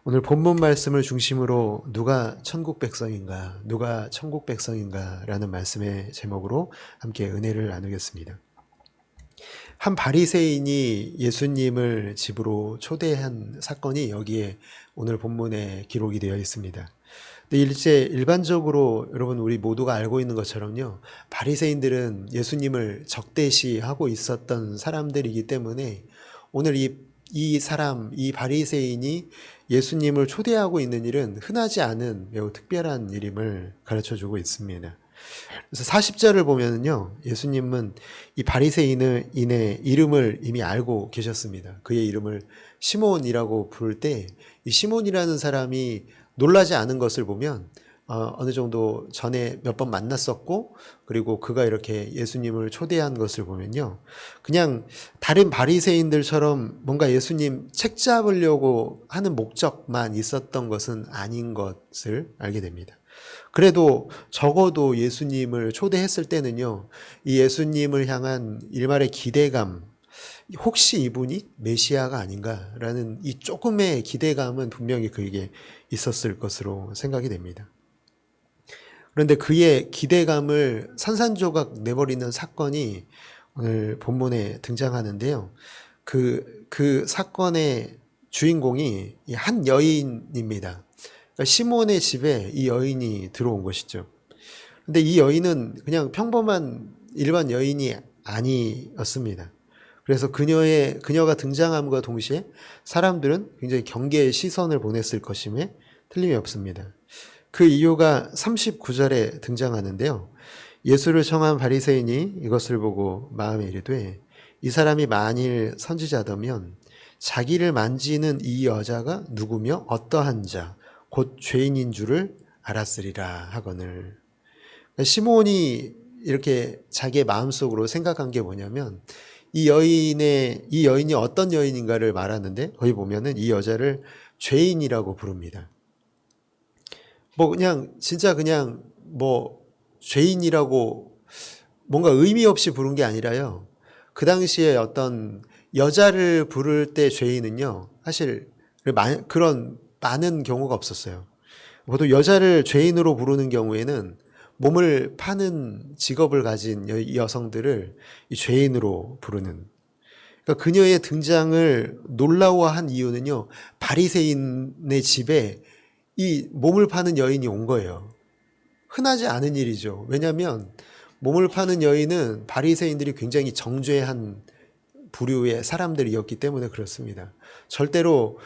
오늘 본문 말씀을 중심으로 누가 천국 백성인가, 누가 천국 백성인가 라는 말씀의 제목으로 함께 은혜를 나누겠습니다. 한 바리새인이 예수님을 집으로 초대한 사건이 여기에 오늘 본문에 기록이 되어 있습니다. 근데 일반적으로 여러분 우리 모두가 알고 있는 것처럼요, 바리새인들은 예수님을 적대시하고 있었던 사람들이기 때문에 오늘 이 바리새인이 예수님을 초대하고 있는 일은 흔하지 않은 매우 특별한 일임을 가르쳐 주고 있습니다. 그래서 40절을 보면은요, 예수님은 이 바리새인의 이름을 이미 알고 계셨습니다. 그의 이름을 시몬이라고 부를 때 이 시몬이라는 사람이 놀라지 않은 것을 보면 어느 정도 전에 몇 번 만났었고, 그리고 그가 이렇게 예수님을 초대한 것을 보면요, 그냥 다른 바리새인들처럼 뭔가 예수님 책 잡으려고 하는 목적만 있었던 것은 아닌 것을 알게 됩니다. 그래도 적어도 예수님을 초대했을 때는요, 이 예수님을 향한 일말의 기대감, 혹시 이분이 메시아가 아닌가라는 이 조금의 기대감은 분명히 그에게 있었을 것으로 생각이 됩니다. 그런데 그의 기대감을 산산조각 내버리는 사건이 오늘 본문에 등장하는데요. 그 사건의 주인공이 한 여인입니다. 그러니까 시몬의 집에 이 여인이 들어온 것이죠. 근데 이 여인은 그냥 평범한 일반 여인이 아니었습니다. 그래서 그녀가 등장함과 동시에 사람들은 굉장히 경계의 시선을 보냈을 것임에 틀림이 없습니다. 그 이유가 39절에 등장하는데요. 예수를 청한 바리새인이 이것을 보고 마음에 이르되 이 사람이 만일 선지자더면 자기를 만지는 이 여자가 누구며 어떠한 자 곧 죄인인 줄을 알았으리라 하거늘. 시몬이 이렇게 자기의 마음속으로 생각한 게 뭐냐면 이 여인이 어떤 여인인가를 말하는데, 거기 보면은 이 여자를 죄인이라고 부릅니다. 진짜 그냥 죄인이라고 뭔가 의미 없이 부른 게 아니라요, 그 당시에 어떤 여자를 부를 때 죄인은요, 사실 그런 많은 경우가 없었어요. 보통 여자를 죄인으로 부르는 경우에는 몸을 파는 직업을 가진 여성들을 이 죄인으로 부르는. 그러니까 그녀의 등장을 놀라워한 이유는요, 바리새인의 집에 이 몸을 파는 여인이 온 거예요. 흔하지 않은 일이죠. 왜냐하면 몸을 파는 여인은 바리새인들이 굉장히 정죄한 부류의 사람들이었기 때문에 그렇습니다. 절대로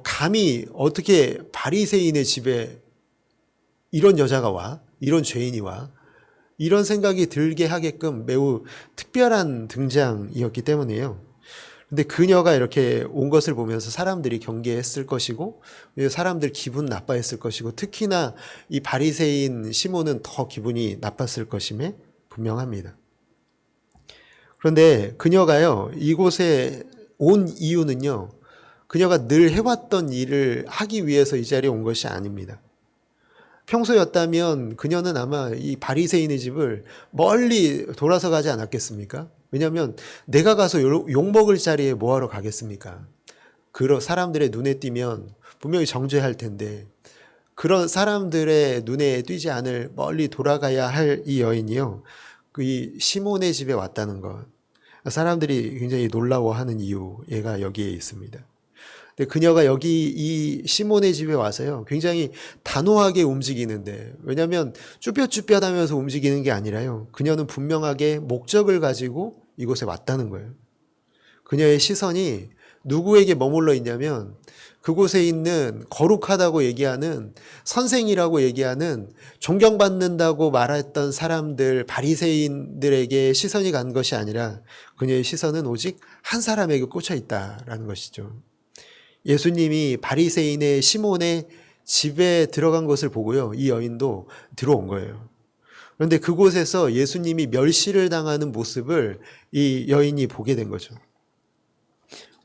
감히 어떻게 바리새인의 집에 이런 여자가 와? 이런 죄인이 와? 이런 생각이 들게 하게끔 매우 특별한 등장이었기 때문에요. 근데 그녀가 이렇게 온 것을 보면서 사람들이 경계했을 것이고, 사람들 기분 나빠했을 것이고, 특히나 이 바리새인 시몬은 더 기분이 나빴을 것임에 분명합니다. 그런데 그녀가요, 이곳에 온 이유는요, 그녀가 늘 해왔던 일을 하기 위해서 이 자리에 온 것이 아닙니다. 평소였다면 그녀는 아마 이 바리새인의 집을 멀리 돌아서 가지 않았겠습니까? 왜냐하면 내가 가서 욕먹을 자리에 뭐하러 가겠습니까? 그런 사람들의 눈에 띄면 분명히 정죄할 텐데, 그런 사람들의 눈에 띄지 않을 멀리 돌아가야 할 이 여인이요, 이 시몬의 집에 왔다는 것, 사람들이 굉장히 놀라워하는 이유가 여기에 있습니다. 근데 그녀가 여기 이 시몬의 집에 와서요, 굉장히 단호하게 움직이는데, 왜냐하면 쭈뼛쭈뼛하면서 움직이는 게 아니라요, 그녀는 분명하게 목적을 가지고 이곳에 왔다는 거예요. 그녀의 시선이 누구에게 머물러 있냐면 그곳에 있는 거룩하다고 얘기하는, 선생이라고 얘기하는, 존경받는다고 말했던 사람들, 바리새인들에게 시선이 간 것이 아니라 그녀의 시선은 오직 한 사람에게 꽂혀 있다라는 것이죠. 예수님이 바리새인의 시몬의 집에 들어간 것을 보고요, 이 여인도 들어온 거예요. 그런데 그곳에서 예수님이 멸시를 당하는 모습을 이 여인이 보게 된 거죠.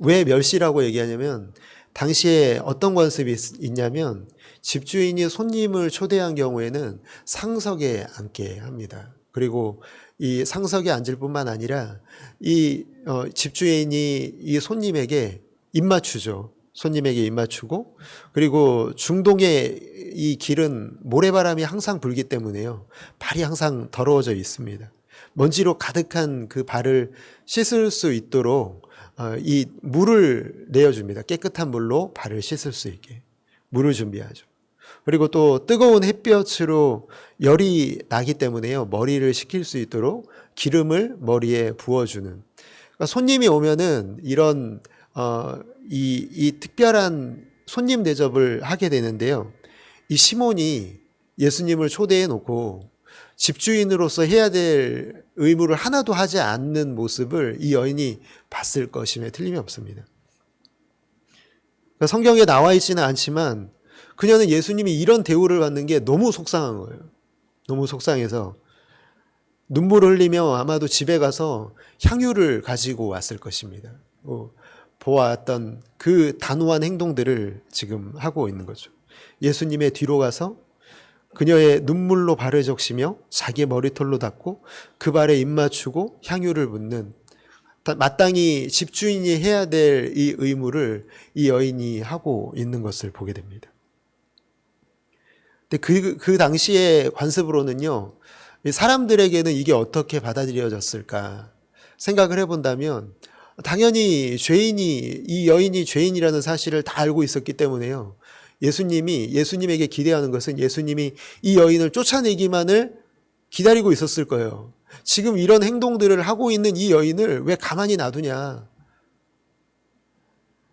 왜 멸시라고 얘기하냐면, 당시에 어떤 관습이 있냐면, 집주인이 손님을 초대한 경우에는 상석에 앉게 합니다. 그리고 이 상석에 앉을 뿐만 아니라 이 집주인이 이 손님에게 입맞추죠. 손님에게 입맞추고, 그리고 중동의 이 길은 모래바람이 항상 불기 때문에요. 발이 항상 더러워져 있습니다. 먼지로 가득한 그 발을 씻을 수 있도록 이 물을 내어줍니다. 깨끗한 물로 발을 씻을 수 있게 물을 준비하죠. 그리고 또 뜨거운 햇볕으로 열이 나기 때문에요. 머리를 식힐 수 있도록 기름을 머리에 부어주는. 그러니까 손님이 오면은 이런 이 특별한 손님 대접을 하게 되는데요. 이 시몬이 예수님을 초대해 놓고 집주인으로서 해야 될 의무를 하나도 하지 않는 모습을 이 여인이 봤을 것임에 틀림이 없습니다. 그러니까 성경에 나와 있지는 않지만 그녀는 예수님이 이런 대우를 받는 게 너무 속상한 거예요. 너무 속상해서 눈물을 흘리며 아마도 집에 가서 향유를 가지고 왔을 것입니다. 보아왔던 그 단호한 행동들을 지금 하고 있는 거죠. 예수님의 뒤로 가서 그녀의 눈물로 발을 적시며 자기의 머리털로 닦고 그 발에 입 맞추고 향유를 붓는, 마땅히 집주인이 해야 될 이 의무를 이 여인이 하고 있는 것을 보게 됩니다. 근데 그 당시의 관습으로는요, 사람들에게는 이게 어떻게 받아들여졌을까 생각을 해본다면, 당연히 이 여인이 죄인이라는 사실을 다 알고 있었기 때문에요. 예수님에게 기대하는 것은 예수님이 이 여인을 쫓아내기만을 기다리고 있었을 거예요. 지금 이런 행동들을 하고 있는 이 여인을 왜 가만히 놔두냐.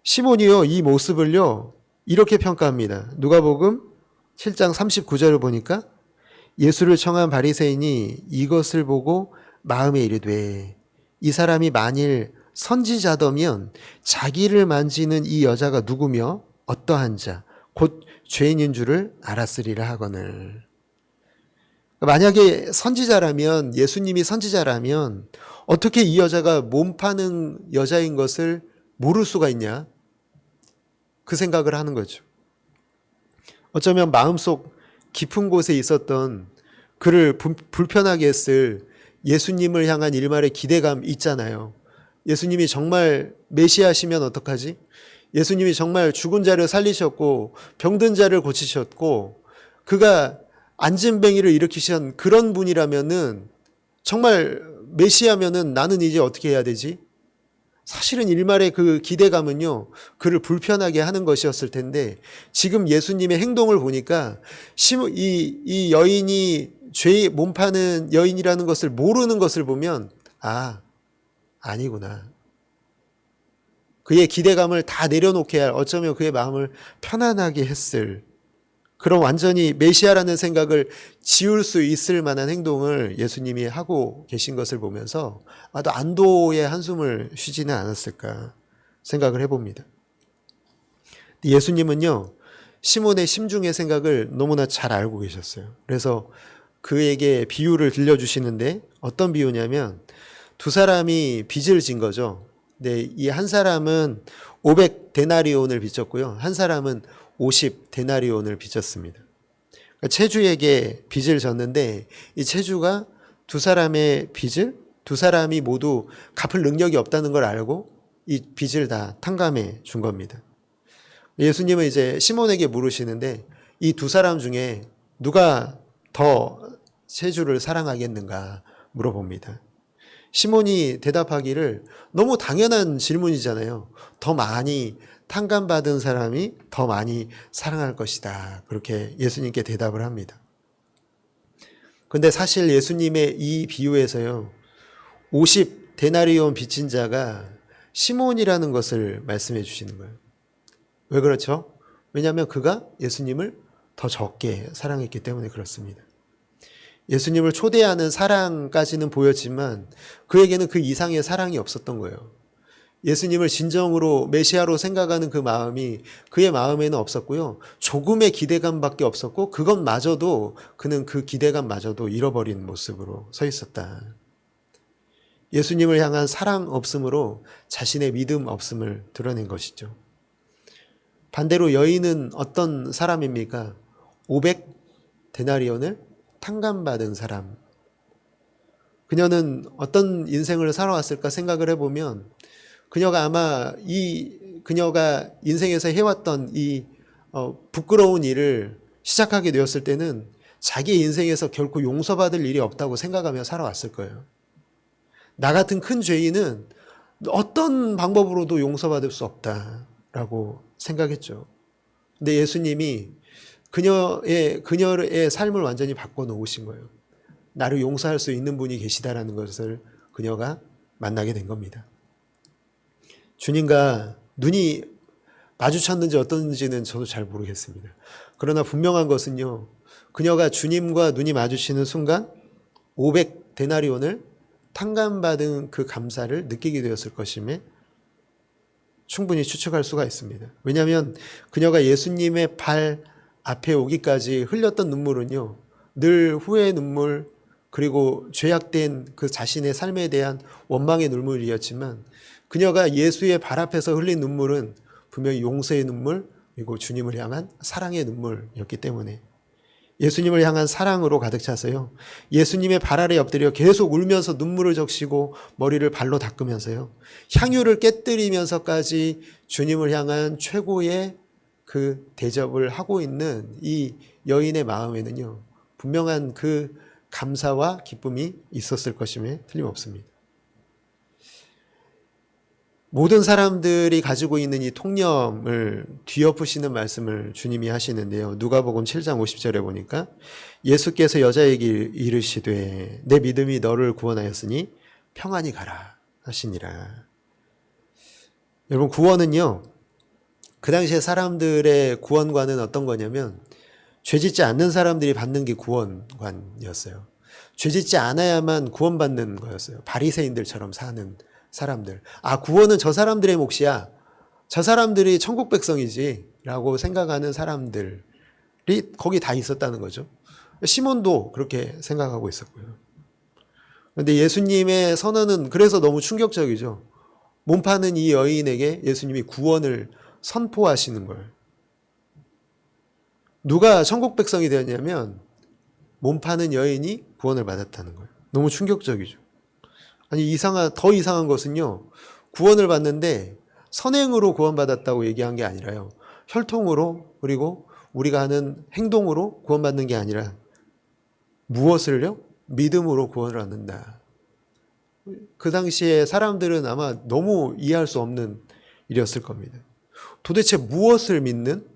시몬이요, 이 모습을요, 이렇게 평가합니다. 누가복음 7장 39절을 보니까 예수를 청한 바리새인이 이것을 보고 마음에 이르되 이 사람이 만일 선지자더면 자기를 만지는 이 여자가 누구며 어떠한 자 곧 죄인인 줄을 알았으리라 하거늘. 만약에 선지자라면, 예수님이 선지자라면 어떻게 이 여자가 몸 파는 여자인 것을 모를 수가 있냐? 그 생각을 하는 거죠. 어쩌면 마음속 깊은 곳에 있었던 그를 불편하게 했을 예수님을 향한 일말의 기대감 있잖아요. 예수님이 정말 메시아시면 어떡하지? 예수님이 정말 죽은 자를 살리셨고 병든 자를 고치셨고 그가 안진뱅이를 일으키신 그런 분이라면은, 정말 메시아면은 나는 이제 어떻게 해야 되지? 사실은 일말의 그 기대감은요, 그를 불편하게 하는 것이었을 텐데, 지금 예수님의 행동을 보니까 이 여인이 몸 파는 여인이라는 것을 모르는 것을 보면 아니구나. 그의 기대감을 다 내려놓게 할, 어쩌면 그의 마음을 편안하게 했을, 그런 완전히 메시아라는 생각을 지울 수 있을 만한 행동을 예수님이 하고 계신 것을 보면서 아마도 안도의 한숨을 쉬지는 않았을까 생각을 해봅니다. 예수님은요, 시몬의 심중의 생각을 너무나 잘 알고 계셨어요. 그래서 그에게 비유를 들려주시는데, 어떤 비유냐면 두 사람이 빚을 진 거죠. 네, 이 한 사람은 500데나리온을 빚졌고요. 한 사람은 50데나리온을 빚졌습니다. 그러니까 채주에게 빚을 졌는데, 이 채주가 두 사람의 빚을, 두 사람이 모두 갚을 능력이 없다는 걸 알고 이 빚을 다 탕감해 준 겁니다. 예수님은 이제 시몬에게 물으시는데, 이 두 사람 중에 누가 더 채주를 사랑하겠는가 물어봅니다. 시몬이 대답하기를, 너무 당연한 질문이잖아요. 더 많이 탕감받은 사람이 더 많이 사랑할 것이다. 그렇게 예수님께 대답을 합니다. 근데 사실 예수님의 이 비유에서요, 50데나리온 빚진 자가 시몬이라는 것을 말씀해 주시는 거예요. 왜 그렇죠? 왜냐하면 그가 예수님을 더 적게 사랑했기 때문에 그렇습니다. 예수님을 초대하는 사랑까지는 보였지만 그에게는 그 이상의 사랑이 없었던 거예요. 예수님을 진정으로 메시아로 생각하는 그 마음이 그의 마음에는 없었고요. 조금의 기대감밖에 없었고, 그것마저도 그는 그 기대감마저도 잃어버린 모습으로 서 있었다. 예수님을 향한 사랑 없음으로 자신의 믿음 없음을 드러낸 것이죠. 반대로 여인은 어떤 사람입니까? 500데나리온을 탕감받은 사람. 그녀는 어떤 인생을 살아왔을까 생각을 해보면, 그녀가 아마 이 그녀가 인생에서 해왔던 이 부끄러운 일을 시작하게 되었을 때는 자기 인생에서 결코 용서받을 일이 없다고 생각하며 살아왔을 거예요. 나 같은 큰 죄인은 어떤 방법으로도 용서받을 수 없다라고 생각했죠. 근데 예수님이 그녀의 삶을 완전히 바꿔놓으신 거예요. 나를 용서할 수 있는 분이 계시다라는 것을 그녀가 만나게 된 겁니다. 주님과 눈이 마주쳤는지 어떤지는 저도 잘 모르겠습니다. 그러나 분명한 것은요, 그녀가 주님과 눈이 마주치는 순간 500데나리온을 탕감받은 그 감사를 느끼게 되었을 것임에 충분히 추측할 수가 있습니다. 왜냐하면 그녀가 예수님의 발 앞에 오기까지 흘렸던 눈물은요, 늘 후회의 눈물, 그리고 죄악된 그 자신의 삶에 대한 원망의 눈물이었지만, 그녀가 예수의 발 앞에서 흘린 눈물은 분명히 용서의 눈물, 그리고 주님을 향한 사랑의 눈물이었기 때문에 예수님을 향한 사랑으로 가득 차서요, 예수님의 발 아래 엎드려 계속 울면서 눈물을 적시고 머리를 발로 닦으면서요, 향유를 깨뜨리면서까지 주님을 향한 최고의 그 대접을 하고 있는 이 여인의 마음에는요, 분명한 그 감사와 기쁨이 있었을 것임에 틀림없습니다. 모든 사람들이 가지고 있는 이 통념을 뒤엎으시는 말씀을 주님이 하시는데요. 누가복음 7장 50절에 보니까 예수께서 여자에게 이르시되 내 믿음이 너를 구원하였으니 평안히 가라 하시니라. 여러분, 구원은요, 그 당시에 사람들의 구원관은 어떤 거냐면 죄짓지 않는 사람들이 받는 게 구원관이었어요. 죄짓지 않아야만 구원받는 거였어요. 바리새인들처럼 사는 사람들. 아, 구원은 저 사람들의 몫이야. 저 사람들이 천국 백성이지 라고 생각하는 사람들이 거기 다 있었다는 거죠. 시몬도 그렇게 생각하고 있었고요. 그런데 예수님의 선언은 그래서 너무 충격적이죠. 몸 파는 이 여인에게 예수님이 구원을 선포하시는 거예요. 누가 천국 백성이 되었냐면 몸 파는 여인이 구원을 받았다는 거예요. 너무 충격적이죠. 아니, 더 이상한 것은요, 구원을 받는데 선행으로 구원받았다고 얘기한 게 아니라요, 혈통으로, 그리고 우리가 하는 행동으로 구원받는 게 아니라 무엇을요? 믿음으로 구원을 얻는다. 그 당시에 사람들은 아마 너무 이해할 수 없는 일이었을 겁니다. 도대체 무엇을 믿는,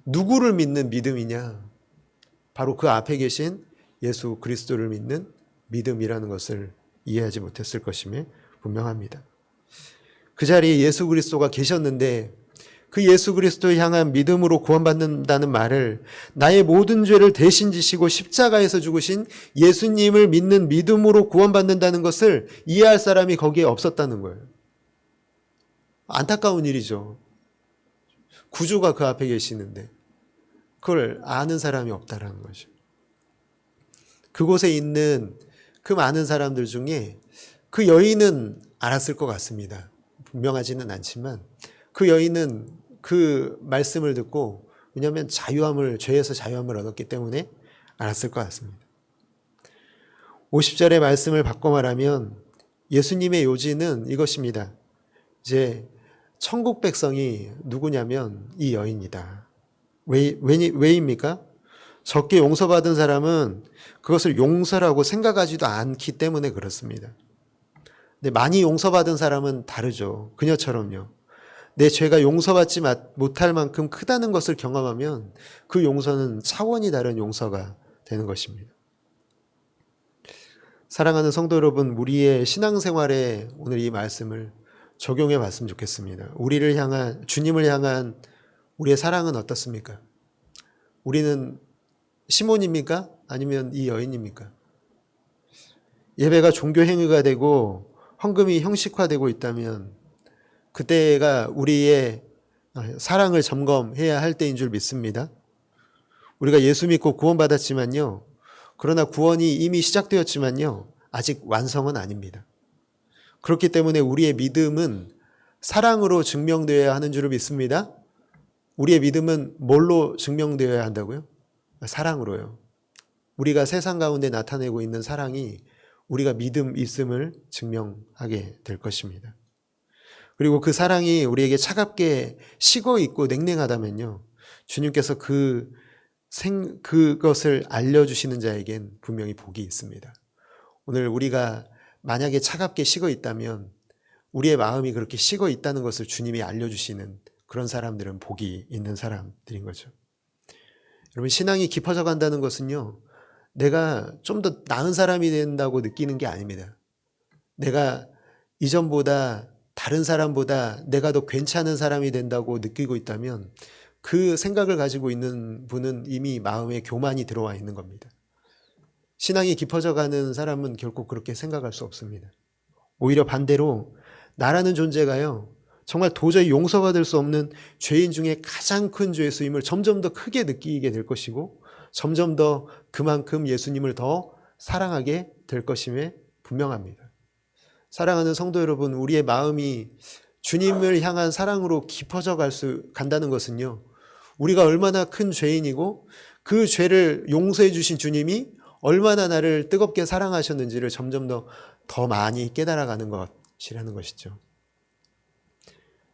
누구를 믿는 믿음이냐? 바로 그 앞에 계신 예수 그리스도를 믿는 믿음이라는 것을 이해하지 못했을 것임에 분명합니다. 그 자리에 예수 그리스도가 계셨는데 그 예수 그리스도를 향한 믿음으로 구원받는다는 말을, 나의 모든 죄를 대신 지시고 십자가에서 죽으신 예수님을 믿는 믿음으로 구원받는다는 것을 이해할 사람이 거기에 없었다는 거예요. 안타까운 일이죠. 구주가 그 앞에 계시는데 그걸 아는 사람이 없다라는 거죠. 그곳에 있는 그 많은 사람들 중에 그 여인은 알았을 것 같습니다. 분명하지는 않지만 그 여인은 그 말씀을 듣고, 왜냐하면 죄에서 자유함을 얻었기 때문에 알았을 것 같습니다. 50절의 말씀을 바꿔 말하면 예수님의 요지는 이것입니다. 이제 천국 백성이 누구냐면 이 여인이다. 왜입니까? 적게 용서받은 사람은 그것을 용서라고 생각하지도 않기 때문에 그렇습니다. 근데 많이 용서받은 사람은 다르죠. 그녀처럼요. 내 죄가 용서받지 못할 만큼 크다는 것을 경험하면 그 용서는 차원이 다른 용서가 되는 것입니다. 사랑하는 성도 여러분, 우리의 신앙생활에 오늘 이 말씀을 적용해 봤으면 좋겠습니다. 주님을 향한 우리의 사랑은 어떻습니까? 우리는 시몬입니까? 아니면 이 여인입니까? 예배가 종교 행위가 되고 헌금이 형식화되고 있다면 그때가 우리의 사랑을 점검해야 할 때인 줄 믿습니다. 우리가 예수 믿고 구원받았지만요, 그러나 구원이 이미 시작되었지만요, 아직 완성은 아닙니다. 그렇기 때문에 우리의 믿음은 사랑으로 증명되어야 하는 줄 믿습니다. 우리의 믿음은 뭘로 증명되어야 한다고요? 사랑으로요. 우리가 세상 가운데 나타내고 있는 사랑이 우리가 믿음 있음을 증명하게 될 것입니다. 그리고 그 사랑이 우리에게 차갑게 식어 있고 냉랭하다면요, 주님께서 그것을 알려주시는 자에겐 분명히 복이 있습니다. 오늘 우리가 만약에 차갑게 식어 있다면 우리의 마음이 그렇게 식어 있다는 것을 주님이 알려주시는 그런 사람들은 복이 있는 사람들인 거죠. 여러분, 신앙이 깊어져 간다는 것은요, 내가 좀 더 나은 사람이 된다고 느끼는 게 아닙니다. 내가 이전보다 다른 사람보다 내가 더 괜찮은 사람이 된다고 느끼고 있다면 그 생각을 가지고 있는 분은 이미 마음에 교만이 들어와 있는 겁니다. 신앙이 깊어져 가는 사람은 결코 그렇게 생각할 수 없습니다. 오히려 반대로 나라는 존재가요, 정말 도저히 용서받을 수 없는 죄인 중에 가장 큰 죄의 수임을 점점 더 크게 느끼게 될 것이고 점점 더 그만큼 예수님을 더 사랑하게 될 것임에 분명합니다. 사랑하는 성도 여러분, 우리의 마음이 주님을 향한 사랑으로 깊어져 간다는 것은요, 우리가 얼마나 큰 죄인이고 그 죄를 용서해 주신 주님이 얼마나 나를 뜨겁게 사랑하셨는지를 점점 더 많이 깨달아가는 것이라는 것이죠.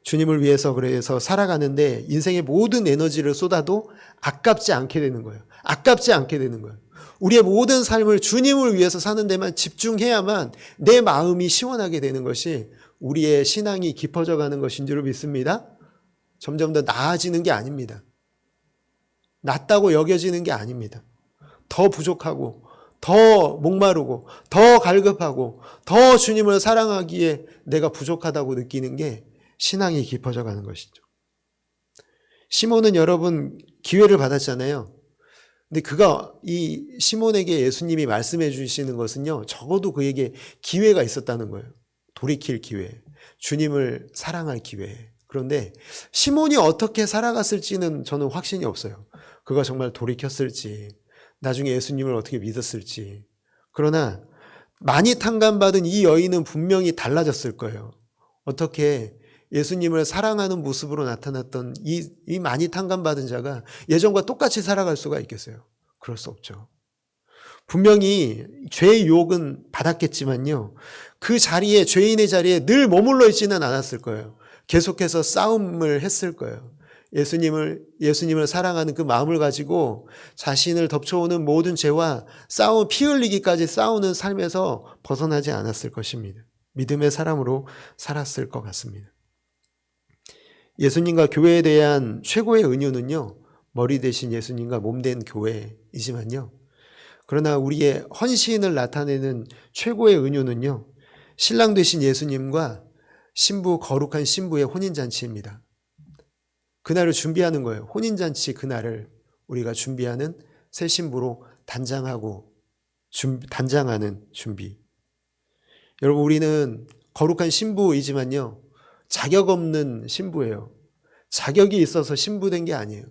주님을 위해서 그래서 살아가는데 인생의 모든 에너지를 쏟아도 아깝지 않게 되는 거예요. 아깝지 않게 되는 거예요. 우리의 모든 삶을 주님을 위해서 사는 데만 집중해야만 내 마음이 시원하게 되는 것이 우리의 신앙이 깊어져 가는 것인 줄 믿습니다. 점점 더 나아지는 게 아닙니다. 낫다고 여겨지는 게 아닙니다. 더 부족하고 더 목마르고 더 갈급하고 더 주님을 사랑하기에 내가 부족하다고 느끼는 게 신앙이 깊어져 가는 것이죠. 시몬은 여러분 기회를 받았잖아요. 근데 이 시몬에게 예수님이 말씀해 주시는 것은요, 적어도 그에게 기회가 있었다는 거예요. 돌이킬 기회, 주님을 사랑할 기회. 그런데 시몬이 어떻게 살아갔을지는 저는 확신이 없어요. 그가 정말 돌이켰을지, 나중에 예수님을 어떻게 믿었을지. 그러나 많이 탕감받은 이 여인은 분명히 달라졌을 거예요. 어떻게 예수님을 사랑하는 모습으로 나타났던 이 많이 탕감받은 자가 예전과 똑같이 살아갈 수가 있겠어요? 그럴 수 없죠. 분명히 죄의 유혹은 받았겠지만요, 그 자리에, 죄인의 자리에 늘 머물러 있지는 않았을 거예요. 계속해서 싸움을 했을 거예요. 예수님을 사랑하는 그 마음을 가지고 자신을 덮쳐오는 모든 죄와 피 흘리기까지 싸우는 삶에서 벗어나지 않았을 것입니다. 믿음의 사람으로 살았을 것 같습니다. 예수님과 교회에 대한 최고의 은유는요, 머리 대신 예수님과 몸된 교회이지만요, 그러나 우리의 헌신을 나타내는 최고의 은유는요, 신랑 되신 예수님과 거룩한 신부의 혼인잔치입니다. 그날을 준비하는 거예요. 혼인잔치 그날을 우리가 준비하는 새 신부로 단장하는 준비. 여러분, 우리는 거룩한 신부이지만요, 자격 없는 신부예요. 자격이 있어서 신부된 게 아니에요.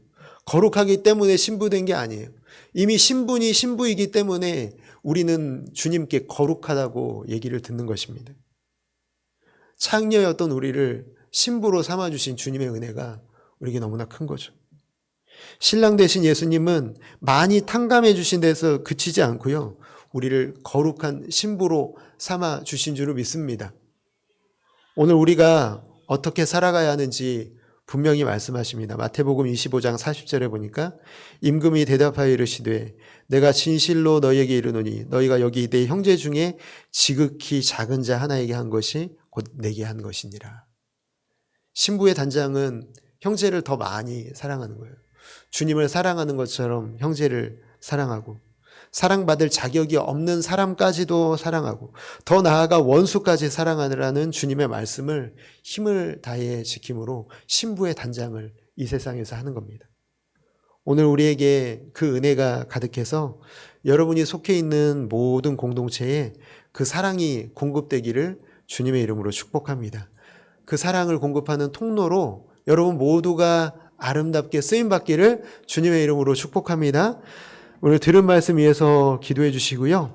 거룩하기 때문에 신부된 게 아니에요. 이미 신분이 신부이기 때문에 우리는 주님께 거룩하다고 얘기를 듣는 것입니다. 창녀였던 우리를 신부로 삼아주신 주님의 은혜가 우리에게 너무나 큰 거죠. 신랑 되신 예수님은 많이 탕감해 주신 데서 그치지 않고요, 우리를 거룩한 신부로 삼아 주신 줄을 믿습니다. 오늘 우리가 어떻게 살아가야 하는지 분명히 말씀하십니다. 마태복음 25장 40절에 보니까 임금이 대답하여 이르시되 내가 진실로 너희에게 이르노니 너희가 여기 내 형제 중에 지극히 작은 자 하나에게 한 것이 곧 내게 한 것이니라. 신부의 단장은 형제를 더 많이 사랑하는 거예요. 주님을 사랑하는 것처럼 형제를 사랑하고, 사랑받을 자격이 없는 사람까지도 사랑하고, 더 나아가 원수까지 사랑하느라는 주님의 말씀을 힘을 다해 지킴으로 신부의 단장을 이 세상에서 하는 겁니다. 오늘 우리에게 그 은혜가 가득해서 여러분이 속해 있는 모든 공동체에 그 사랑이 공급되기를 주님의 이름으로 축복합니다. 그 사랑을 공급하는 통로로 여러분 모두가 아름답게 쓰임받기를 주님의 이름으로 축복합니다. 오늘 들은 말씀 위해서 기도해 주시고요.